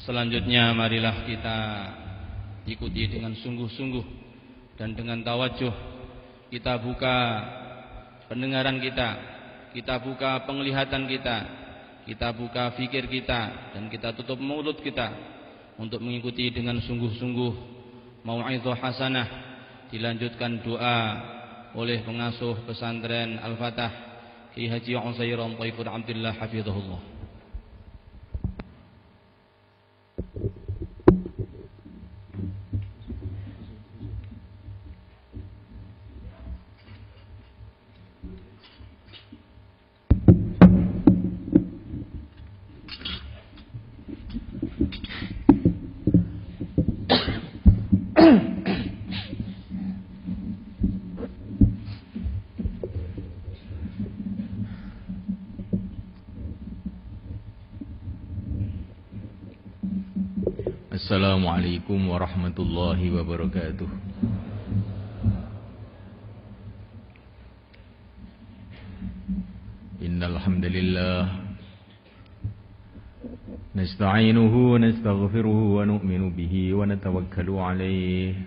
Selanjutnya marilah kita ikuti dengan sungguh-sungguh dan dengan tawajuh. Kita buka pendengaran kita buka penglihatan kita buka fikir kita, dan kita tutup mulut kita untuk mengikuti dengan sungguh-sungguh mau'izah hasanah. Dilanjutkan doa oleh pengasuh pesantren Al-Fatah Ki Haji Usairam Taifur Abdullah hafizahullah. Assalamualaikum warahmatullahi wabarakatuh. Innal hamdalillah nasta'inuhu wa nastaghfiruhu wa nu'minu bihi wa natawakkalu alayhi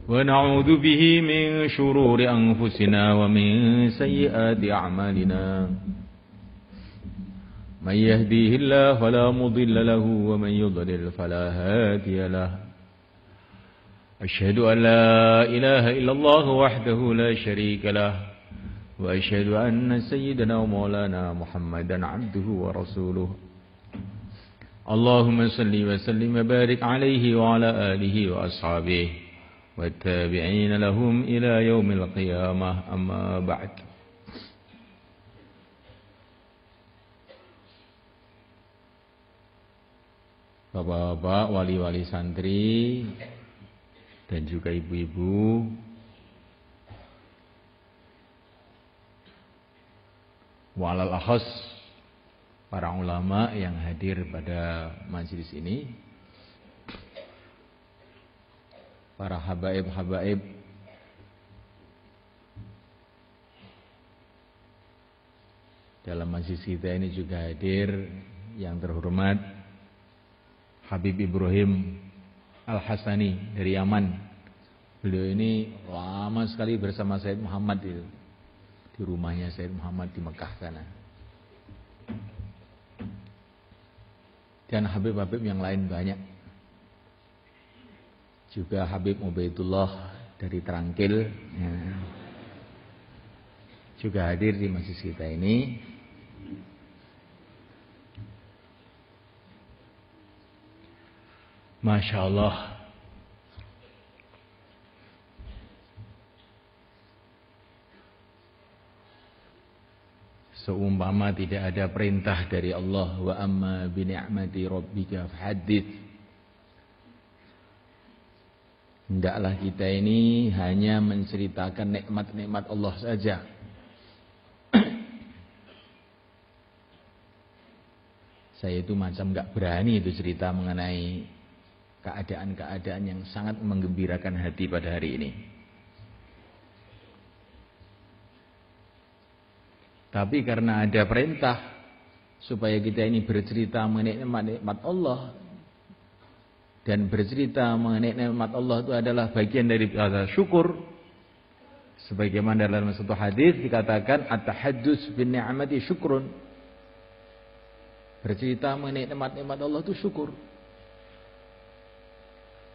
wa na'udzu bihi min shururi anfusina wa min sayyiati a'malina. من يهديه الله فلا مضل له ومن يضلل فلا هادي له. أشهد أن لا إله إلا الله وحده لا شريك له وأشهد أن سيدنا ومولانا محمدا عبده ورسوله. اللهم صل وسلم وبارك عليه وعلى آله وأصحابه والتابعين لهم إلى يوم القيامة. أما بعد. Bapak-bapak, wali-wali santri, dan juga ibu-ibu, walal akhos para ulama yang hadir pada majelis ini, para habaib-habaib dalam majelis kita ini juga hadir yang terhormat Habib Ibrahim Al-Hasani dari Yaman. Beliau ini lama sekali bersama Said Muhammad itu, di rumahnya Said Muhammad di Mekah sana. Dan Habib-Habib yang lain banyak. Juga Habib Ubaidullah dari Trangkil ya, juga hadir di masjid kita ini. Masya Allah. Seumpama tidak ada perintah dari Allah, wa amma bi ni'mati rabbika fahaddits. Hendaklah kita ini hanya menceritakan nikmat-nikmat Allah saja. Saya itu macam enggak berani itu cerita mengenai keadaan-keadaan yang sangat menggembirakan hati pada hari ini. Tapi karena ada perintah supaya kita ini bercerita mengenai nikmat-nikmat Allah, dan bercerita mengenai nikmat Allah itu adalah bagian dari syukur. Sebagaimana dalam satu hadis dikatakan at-tahaddus bin ni'mati syukrun. Bercerita mengenai nikmat-nikmat Allah itu syukur.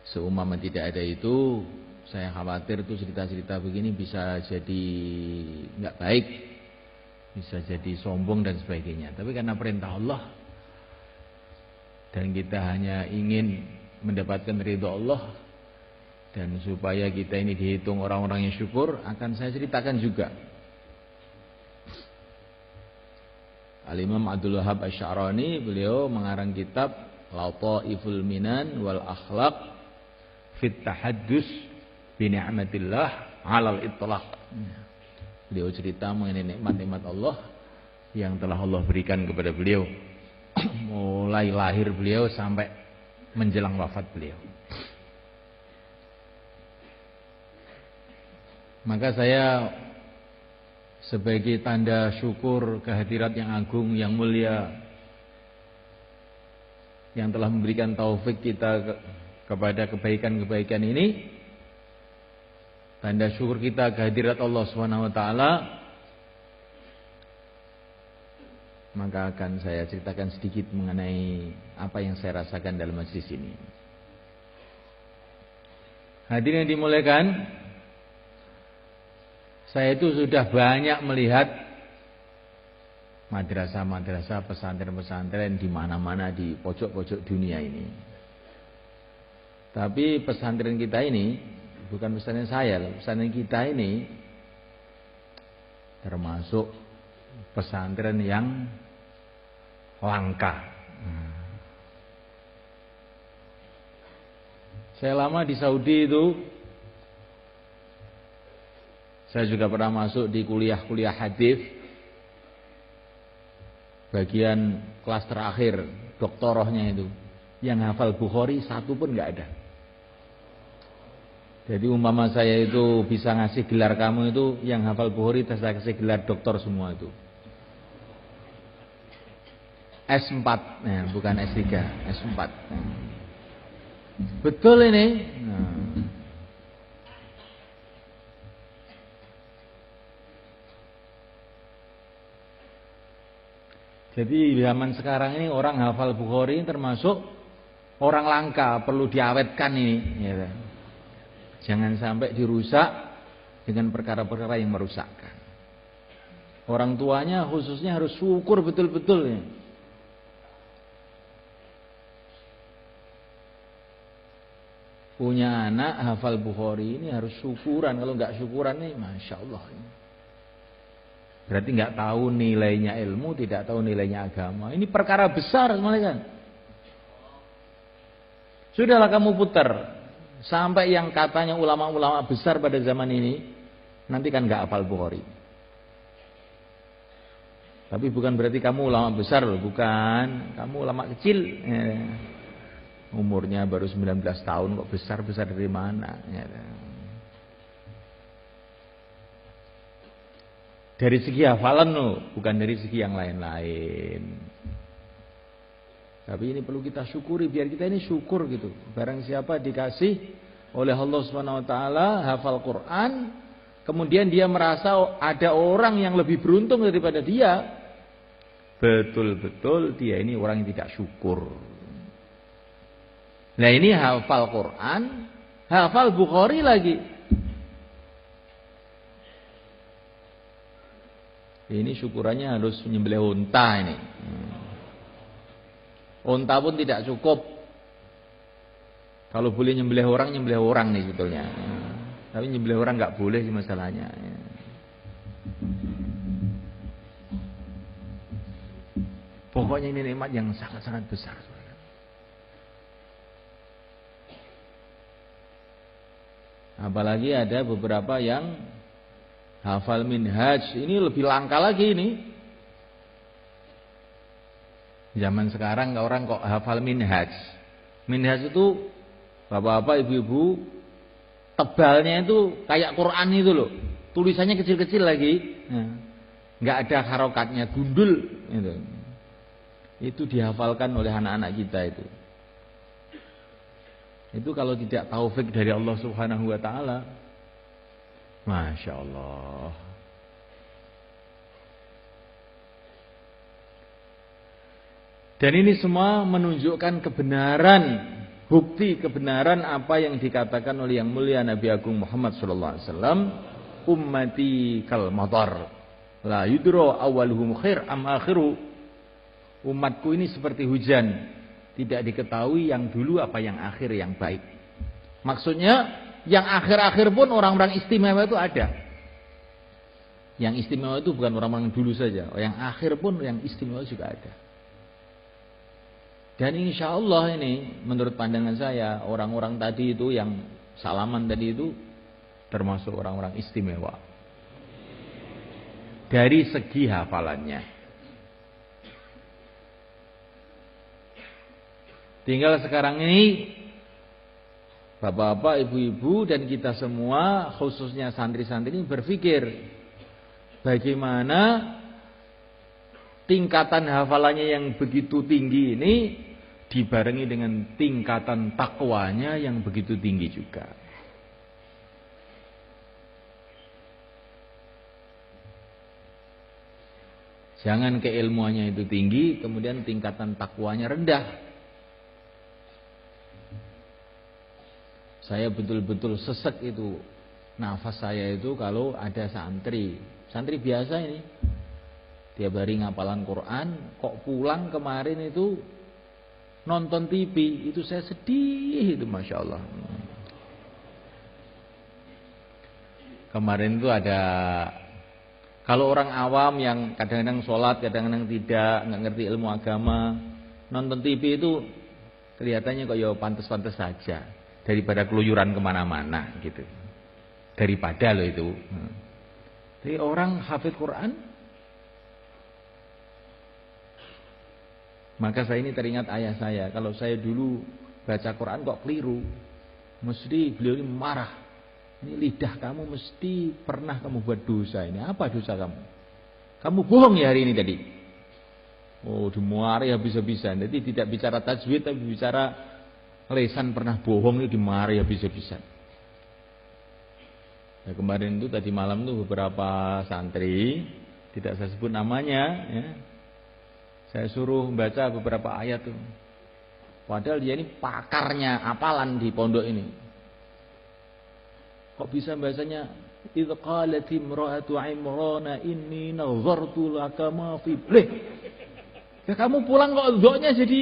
Seumpama tidak ada itu, saya khawatir tuh cerita-cerita begini bisa jadi nggak baik, bisa jadi sombong dan sebagainya. Tapi karena perintah Allah dan kita hanya ingin mendapatkan ridha Allah, dan supaya kita ini dihitung orang-orang yang syukur, akan saya ceritakan juga. Al-Imam Abdul Wahab Asy-Sya'rani, beliau mengarang kitab Lataiful Minan wal Akhlaq fit tahaddus bi ni'matillah 'alal itlaq. Beliau cerita mengenai nikmat-nikmat Allah yang telah Allah berikan kepada beliau mulai lahir beliau sampai menjelang wafat beliau. Maka saya sebagai tanda syukur kehadirat yang agung, yang mulia, yang telah memberikan taufik kita kepada kebaikan-kebaikan ini. Tanda syukur kita kehadirat Allah Subhanahu wa taala. Maka akan saya ceritakan sedikit mengenai apa yang saya rasakan dalam majlis ini. Hadirin yang dimuliakan, saya itu sudah banyak melihat madrasah-madrasah, pesantren-pesantren di mana-mana di pojok-pojok dunia ini. Tapi pesantren kita ini, bukan pesantren saya, pesantren kita ini termasuk pesantren yang langka. Saya lama di Saudi itu, saya juga pernah masuk di kuliah-kuliah hadis, bagian kelas terakhir, doktorohnya itu, yang hafal Bukhari satu pun nggak ada. Jadi umpama saya itu bisa ngasih gelar kamu itu, yang hafal Bukhari saya kasih gelar doktor semua itu. S4, nah, bukan S3, S4. Betul ini. Jadi zaman sekarang ini orang hafal Bukhari termasuk orang langka, perlu diawetkan ini. Ya. Jangan sampai dirusak dengan perkara-perkara yang merusakkan. Orang tuanya khususnya harus syukur betul-betul ya. Punya anak hafal Bukhari ini harus syukuran. Kalau nggak syukuran nih, masya Allah. Berarti nggak tahu nilainya ilmu, tidak tahu nilainya agama. Ini perkara besar semuanya kan. Sudahlah kamu putar sampai yang katanya ulama-ulama besar pada zaman ini nanti kan nggak hafal Bukhari. Tapi bukan berarti kamu ulama besar loh, bukan. Kamu ulama kecil. Umurnya baru 19 tahun kok besar-besar dari mana ya. Dari segi hafalan loh, bukan dari segi yang lain-lain. Tapi ini perlu kita syukuri, biar kita ini syukur gitu. Barang siapa dikasih oleh Allah Subhanahu wa taala hafal Quran, kemudian dia merasa ada orang yang lebih beruntung daripada dia, betul-betul dia ini orang yang tidak syukur. Nah ini hafal Quran, hafal Bukhari lagi. Ini syukurannya harus menyembelih unta ini. Unta pun tidak cukup. Kalau boleh nyembelih orang nih sebetulnya. Tapi nyembelih orang nggak boleh sih masalahnya. Pokoknya ini nikmat yang sangat-sangat besar. Apalagi ada beberapa yang hafal minhaj, ini lebih langka lagi ini. Zaman sekarang orang kok hafal minhaj. Minhaj itu bapak-bapak, ibu-ibu, tebalnya itu kayak Quran itu loh. Tulisannya kecil-kecil lagi. Nggak ada harokatnya, gundul itu. Itu dihafalkan oleh anak-anak kita itu. Itu kalau tidak taufik dari Allah Subhanahu wa taala, masya Allah. Dan ini semua menunjukkan kebenaran, bukti kebenaran apa yang dikatakan oleh yang mulia Nabi Agung Muhammad sallallahu alaihi wasallam, ummati kal matar, la yudro awaluhum khair am akhiru. Umatku ini seperti hujan, tidak diketahui yang dulu apa yang akhir yang baik. Maksudnya yang akhir-akhir pun orang-orang istimewa itu ada. Yang istimewa itu bukan orang-orang dulu saja, yang akhir pun yang istimewa juga ada. Dan insya Allah ini menurut pandangan saya, orang-orang tadi itu yang salaman tadi itu termasuk orang-orang istimewa dari segi hafalannya. Tinggal sekarang ini bapak-bapak, ibu-ibu dan kita semua, khususnya santri-santri ini berpikir bagaimana tingkatan hafalannya yang begitu tinggi ini dibarengi dengan tingkatan takwanya yang begitu tinggi juga. Jangan keilmuannya itu tinggi, kemudian tingkatan takwanya rendah. Saya betul-betul sesek itu, nafas saya itu kalau ada santri biasa ini, tiap hari ngapalan Quran, kok pulang kemarin itu nonton TV, itu saya sedih itu, Masya Allah. Kemarin itu ada, kalau orang awam yang kadang-kadang sholat, kadang-kadang tidak, nggak ngerti ilmu agama, nonton TV itu kelihatannya kok ya pantas-pantas saja, daripada keluyuran kemana-mana gitu. Daripada loh itu. Jadi orang hafid Quran, maka saya ini teringat ayah saya. Kalau saya dulu baca Quran kok keliru, mesti beliau ini marah. Ini lidah kamu mesti pernah kamu buat dosa ini. Apa dosa kamu? Kamu bohong ya hari ini tadi. Oh, dimarahi habis-habisan. Jadi tidak bicara tajwid tapi bicara lesan pernah bohong itu dimarahi habis-habisan. Nah, kemarin itu tadi malam tuh beberapa santri, tidak saya sebut namanya, ya, saya suruh membaca beberapa ayat tuh. Padahal dia ini pakarnya hafalan di pondok ini. Kok bisa bahasanya idz qalat imra'atu Imran inni nazartu laka ma fi lih. Ya kamu pulang kok dzoknya jadi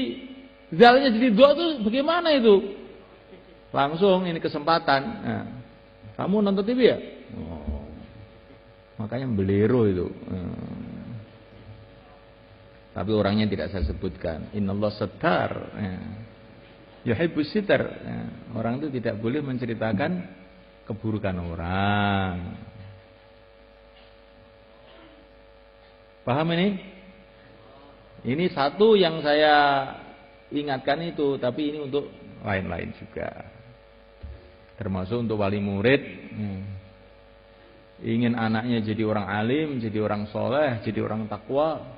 zalnya jadi dzok tuh bagaimana itu? Langsung ini kesempatan. Nah, kamu nonton TV ya? Oh, makanya belero itu. Tapi orangnya tidak saya sebutkan. Innallah setar. Yuhibbus sitar. Orang itu tidak boleh menceritakan keburukan orang. Paham ini? Ini satu yang saya ingatkan itu, tapi ini untuk lain-lain juga. Termasuk untuk wali murid. Ingin anaknya jadi orang alim, jadi orang soleh, jadi orang takwa.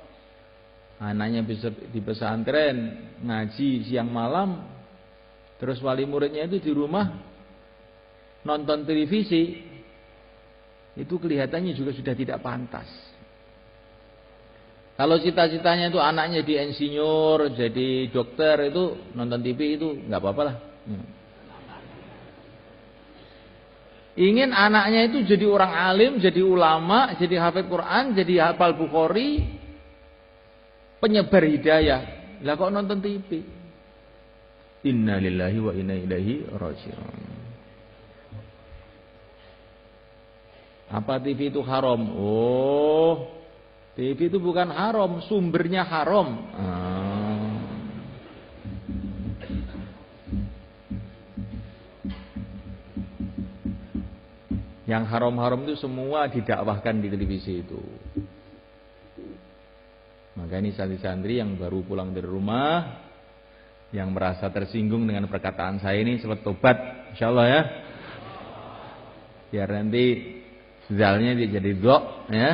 Anaknya bisa di pesantren, ngaji siang malam. Terus wali muridnya itu di rumah nonton televisi, itu kelihatannya juga sudah tidak pantas. Kalau cita-citanya itu anaknya jadi insinyur, jadi dokter, itu nonton TV itu nggak apa-apa lah. Ingin anaknya itu jadi orang alim, jadi ulama, jadi hafid Quran, jadi hafal Bukhari, penyebar hidayah. Lah kok nonton TV? Inna lillahi wa inna ilaihi raji'un. Apa TV itu haram? Oh, TV itu bukan haram, sumbernya haram. Yang haram-haram itu semua didakwahkan di televisi itu. Maka ini santri-santri yang baru pulang dari rumah, yang merasa tersinggung dengan perkataan saya ini, selamat tobat, insyaallah ya. Biar nanti zalnya dia jadi dzok, ya.